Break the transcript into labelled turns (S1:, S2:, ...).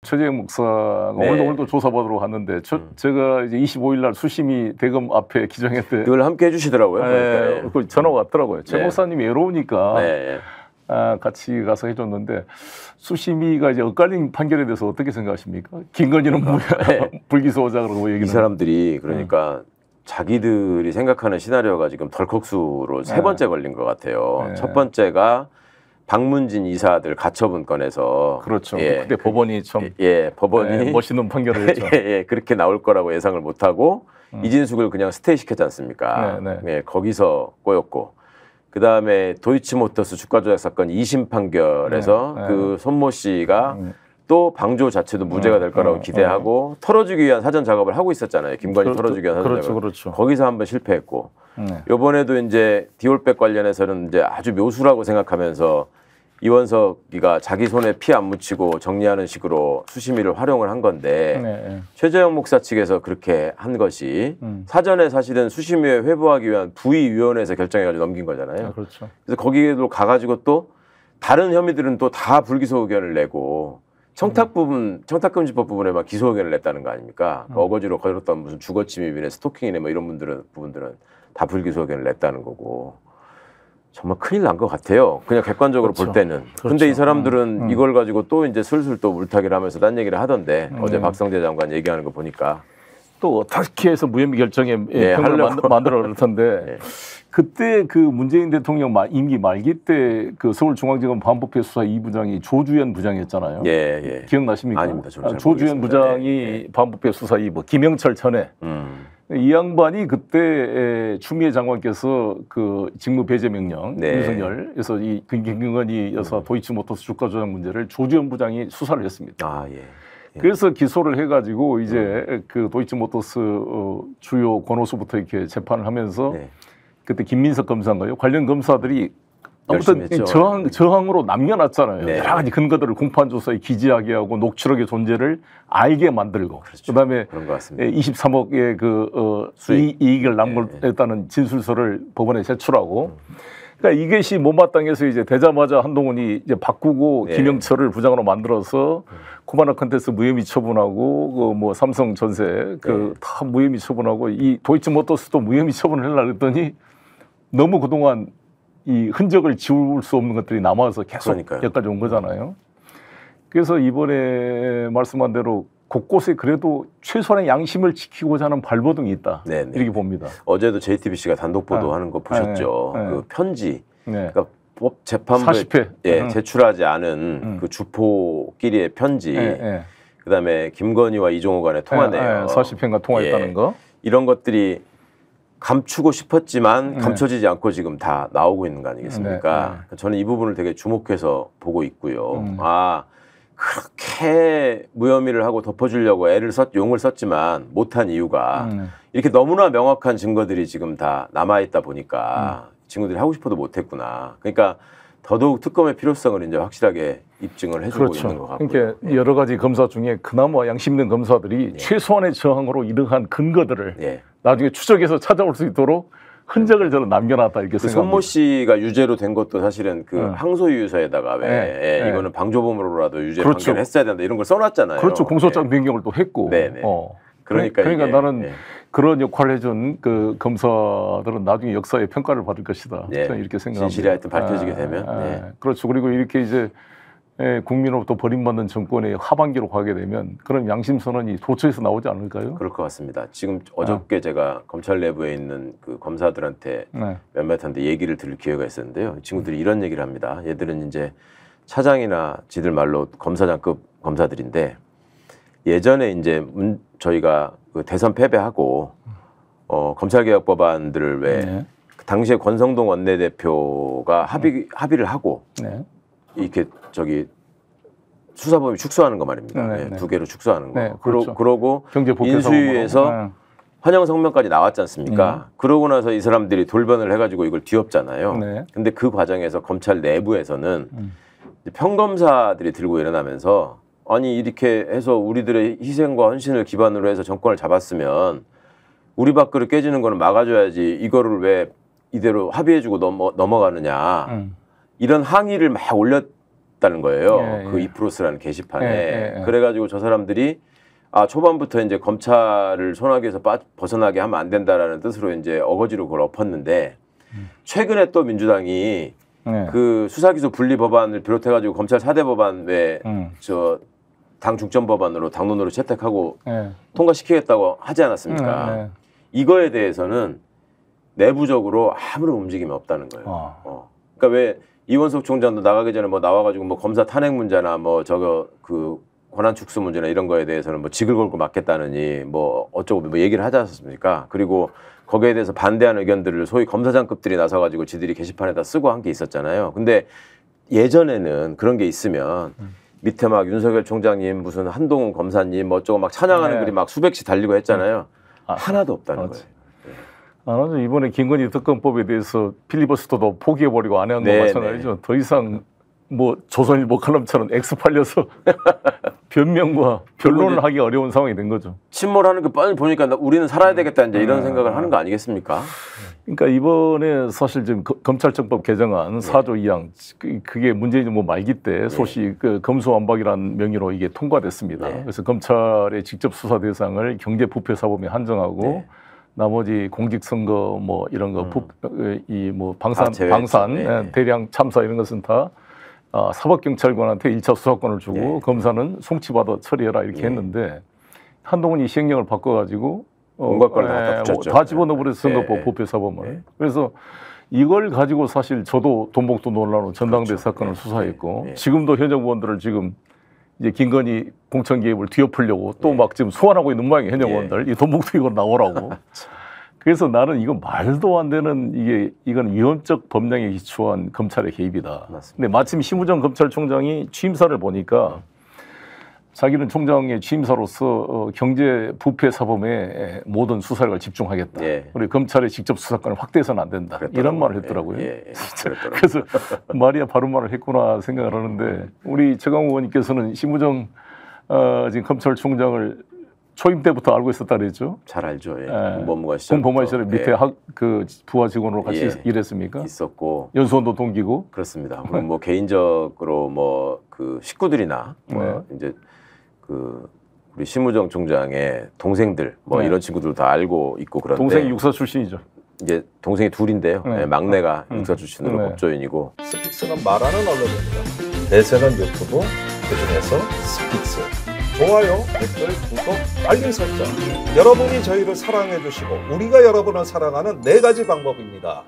S1: 최재형 목사가 오늘도 조사받으러 갔는데 제가 이제 25일 날 수심이 대검 앞에 기정했대.
S2: 그걸 함께 해주시더라고요.
S1: 네, 그 전화가 왔더라고요. 최 목사님이 외로우니까
S2: 네.
S1: 같이 가서 해줬는데 수심이가 이제 엇갈린 판결에 대해서 어떻게 생각하십니까? 김건희는 불기소자라고 얘기를.
S2: 이 사람들이 그러니까 자기들이 생각하는 시나리오가 지금 덜컥수로 세 번째 걸린 것 같아요. 첫 번째가 박문진 이사들 가처분 건에서
S1: 그렇죠. 그때 법원이 참
S2: 법원이
S1: 멋있는 판결을 했죠.
S2: 그렇게 나올 거라고 예상을 못하고 이진숙을 그냥 스테이 시켰지 않습니까? 거기서 꼬였고 그 다음에 도이치모터스 주가 조작 사건 2심 판결에서 그 손모 씨가 또 방조 자체도 무죄가 될 거라고 기대하고 털어주기 위한 사전 작업을 하고 있었잖아요. 김건희 털어주기 위한 사전 작업.
S1: 그렇죠.
S2: 거기서 한번 실패했고 이번에도 이제 디올백 관련해서는 이제 아주 묘수라고 생각하면서 이원석이가 자기 손에 피 안 묻히고 정리하는 식으로 수심위를 활용을 한 건데 최재형 목사 측에서 그렇게 한 것이 사전에 사실은 수심위에 회부하기 위한 부위위원회에서 결정해가지고 넘긴 거잖아요.
S1: 그렇죠.
S2: 그래서 거기에도 가가지고 또 다른 혐의들은 또 다 불기소 의견을 내고 청탁금지법 부분에만 기소 의견을 냈다는 거 아닙니까? 어거지로 거렸던 무슨 주거침입이네 스토킹이네 뭐 이런 부분들은 다 불기소 의견을 냈다는 거고 정말 큰일 난 것 같아요. 그냥 객관적으로 볼 때는. 근데 이 사람들은 이걸 가지고 또 이제 슬슬 또 물타기를 하면서 딴 얘기를 하던데 어제 박성재 장관 얘기하는 거 보니까
S1: 또 어떻게 해서 무혐의 결정에 평을 만들어 그럴 텐데 그때 그 문재인 대통령 임기 말기 때 그 서울중앙지검 반부패 수사 2부장이 조주현 부장이었잖아요. 기억나십니까?
S2: 아닙니다.
S1: 조주현 부장이 반부패 수사 2부 김영철 전에 이 양반이 그때 추미애 장관께서 그 직무 배제 명령 윤석열에서 이 김건희 여사 도이치모터스 주가 조작 문제를 조주현 부장이 수사를 했습니다. 그래서 기소를 해가지고 이제 그 도이치모터스 주요 권오수부터 이렇게 재판을 하면서 그때 김민석 검사인가요? 관련 검사들이 아무튼 저항으로 남겨놨잖아요. 여러 가지 근거들을 공판조사에 기재하게 하고 녹취록의 존재를 알게 만들고 그다음에 23억의 그 이익을 남겼다는 진술서를 법원에 제출하고 그러니까 이것이 못마땅해서 이제 되자마자 한동훈이 이제 바꾸고 김영철을 부장으로 만들어서 코바나 컨텐츠 무혐의 처분하고 그 뭐 삼성 전세 그 다 무혐의 처분하고 이 도이치모터스도 무혐의 처분을 하려고 했더니 너무 그동안 이 흔적을 지울 수 없는 것들이 남아서 계속 여기까지 온 거잖아요. 그래서 이번에 말씀한 대로 곳곳에 그래도 최소한의 양심을 지키고자 하는 발버둥이 있다. 이렇게 봅니다.
S2: 어제도 JTBC가 단독 보도하는 거 보셨죠? 그 편지. 그러니까 법 재판부에 제출하지 않은 그 주포끼리의 편지. 그다음에 김건희와 이종호 간의 통화 내용.
S1: 40회가 통화했다는 거.
S2: 이런 것들이 감추고 싶었지만 감춰지지 않고 지금 다 나오고 있는 거 아니겠습니까? 저는 이 부분을 되게 주목해서 보고 있고요. 그렇게 무혐의를 하고 덮어주려고 용을 썼지만 못한 이유가 이렇게 너무나 명확한 증거들이 지금 다 남아있다 보니까 친구들이 하고 싶어도 못했구나. 그러니까 더더욱 특검의 필요성을 이제 확실하게 입증을 해주고 있는 것 같고요.
S1: 그러니까 여러 가지 검사 중에 그나마 양심 있는 검사들이 최소한의 저항으로 이러한 근거들을 나중에 추적해서 찾아올 수 있도록 흔적을 저는 남겨놨다 이렇게 생각합니다.
S2: 손모 씨가 유죄로 된 것도 사실은 그 항소유서에다가 이거는 방조범으로라도 유죄 판결을 했어야 된다 이런 걸 써놨잖아요.
S1: 공소장 변경을 또 했고. 그러니까 나는 그런 역할을 해준 그 검사들은 나중에 역사의 평가를 받을 것이다. 저는 이렇게 생각합니다.
S2: 진실이 하여튼 밝혀지게 되면.
S1: 그리고 이렇게 이제 국민으로부터 버림받는 정권의 하반기로 가게 되면 그런 양심 선언이 도처에서 나오지 않을까요?
S2: 그럴 것 같습니다. 지금 어저께 제가 검찰 내부에 있는 그 검사들한테 몇몇한테 얘기를 들을 기회가 있었는데요. 친구들이 이런 얘기를 합니다. 얘들은 이제 차장이나 지들 말로 검사장급 검사들인데 예전에 이제 저희가 그 대선 패배하고 검찰개혁 법안들을 왜 당시에 권성동 원내대표가 합의를 하고 이렇게 수사범위 축소하는 거 말입니다. 2개로 축소하는 거. 그러고 인수위에서 환영 성명까지 나왔지 않습니까? 그러고 나서 이 사람들이 돌변을 해가지고 이걸 뒤엎잖아요. 근데 그 과정에서 검찰 내부에서는 평검사들이 들고 일어나면서 아니 이렇게 해서 우리들의 희생과 헌신을 기반으로 해서 정권을 잡았으면 우리 밥그릇 깨지는 거는 막아줘야지 이거를 왜 이대로 합의해주고 넘어가느냐 이런 항의를 막 있다는 거예요.
S1: 예, 예.
S2: 그 이프로스라는 게시판에.
S1: 예, 예.
S2: 그래가지고 저 사람들이 초반부터 이제 검찰을 소나기에서 벗어나게 하면 안 된다라는 뜻으로 이제 어거지로 그걸 엎었는데 최근에 또 민주당이 그 수사기소 분리 법안을 비롯해가지고 검찰 4대 법안 왜 저 당 중점 법안으로 당론으로 채택하고 통과시키겠다고 하지 않았습니까? 이거에 대해서는 내부적으로 아무런 움직임이 없다는 거예요. 그러니까 왜 이원석 총장도 나가기 전에 뭐 나와가지고 뭐 검사 탄핵 문제나 뭐 그 권한 축소 문제나 이런 거에 대해서는 뭐 직을 걸고 맡겠다느니 뭐 어쩌고 뭐 얘기를 하지 않았습니까? 그리고 거기에 대해서 반대하는 의견들을 소위 검사장급들이 나서가지고 지들이 게시판에다 쓰고 한 게 있었잖아요. 근데 예전에는 그런 게 있으면 밑에 막 윤석열 총장님 무슨 한동훈 검사님 뭐 어쩌고 막 찬양하는 글이 막 수백씩 달리고 했잖아요. 하나도 없다는 거예요.
S1: 나는 이번에 김건희 특검법에 대해서 필리버스터도 포기해버리고 안 한 거 마찬가지죠. 더 이상 뭐 조선일보 칼럼처럼 X 팔려서 변명과 변론을 하기 어려운 상황이 된 거죠.
S2: 침몰하는 거 뻔히 보니까 우리는 살아야 되겠다 이제 이런 생각을 하는 거 아니겠습니까?
S1: 그러니까 이번에 사실 지금 검찰청법 개정안 4조 2항 그게 문재인 뭐 말기 때 소시 그 검수완박이라는 명의로 이게 통과됐습니다. 그래서 검찰의 직접 수사 대상을 경제부패사범에 한정하고 나머지 공직선거 뭐 이런 거 이 뭐 방산 대량 참사 이런 것은 다 사법경찰관한테 1차 수사권을 주고 검사는 송치받아 처리해라 이렇게 했는데 한동훈이 시행령을 바꿔가지고
S2: 공과권을
S1: 다 집어넣어버려서 선거법 부패사범을. 그래서 이걸 가지고 사실 저도 돈봉투 논란으로 전당대 사건을 수사했고 지금도 현역 의원들을 지금 이제 김건희 공천 개입을 뒤엎으려고 또 막 지금 소환하고 있는 모양이에요. 현역 의원들. 이 돈봉투 이거 나오라고. 그래서 나는 이건 말도 안 되는 이건 위헌적 법령에 기초한 검찰의 개입이다. 맞습니다. 근데 마침 심우정 검찰총장이 취임사를 보니까 자기는 총장의 취임사로서 경제 부패 사범에 모든 수사를 집중하겠다. 그리고 검찰의 직접 수사권을 확대해서는 안 된다. 이런 말을 했더라고요. 그래서 말이야 바른 말을 했구나 생각을 하는데 우리 최강욱 의원님께서는 심우정 지금 검찰총장을 초임 때부터 알고 있었다 그랬죠?
S2: 잘 알죠. 공보무관 시절.
S1: 공보무관 시절에 밑에 그 부하 직원으로 같이 일했습니까?
S2: 있었고.
S1: 연수원도 동기고.
S2: 그렇습니다. 그리고 뭐 개인적으로 뭐 그 식구들이나 뭐 이제 그 우리 심우정 총장의 동생들 뭐 이런 친구들도 다 알고 있고 그런데.
S1: 동생이 육사 출신이죠.
S2: 이제 동생이 둘인데요. 막내가 육사 출신으로 법조인이고.
S3: 스픽스는 말하는 언론입니다. 대세는 유튜브, 그중에서 스픽스. 좋아요, 댓글, 구독, 알림 설정. 여러분이 저희를 사랑해 주시고 우리가 여러분을 사랑하는 4가지 방법입니다.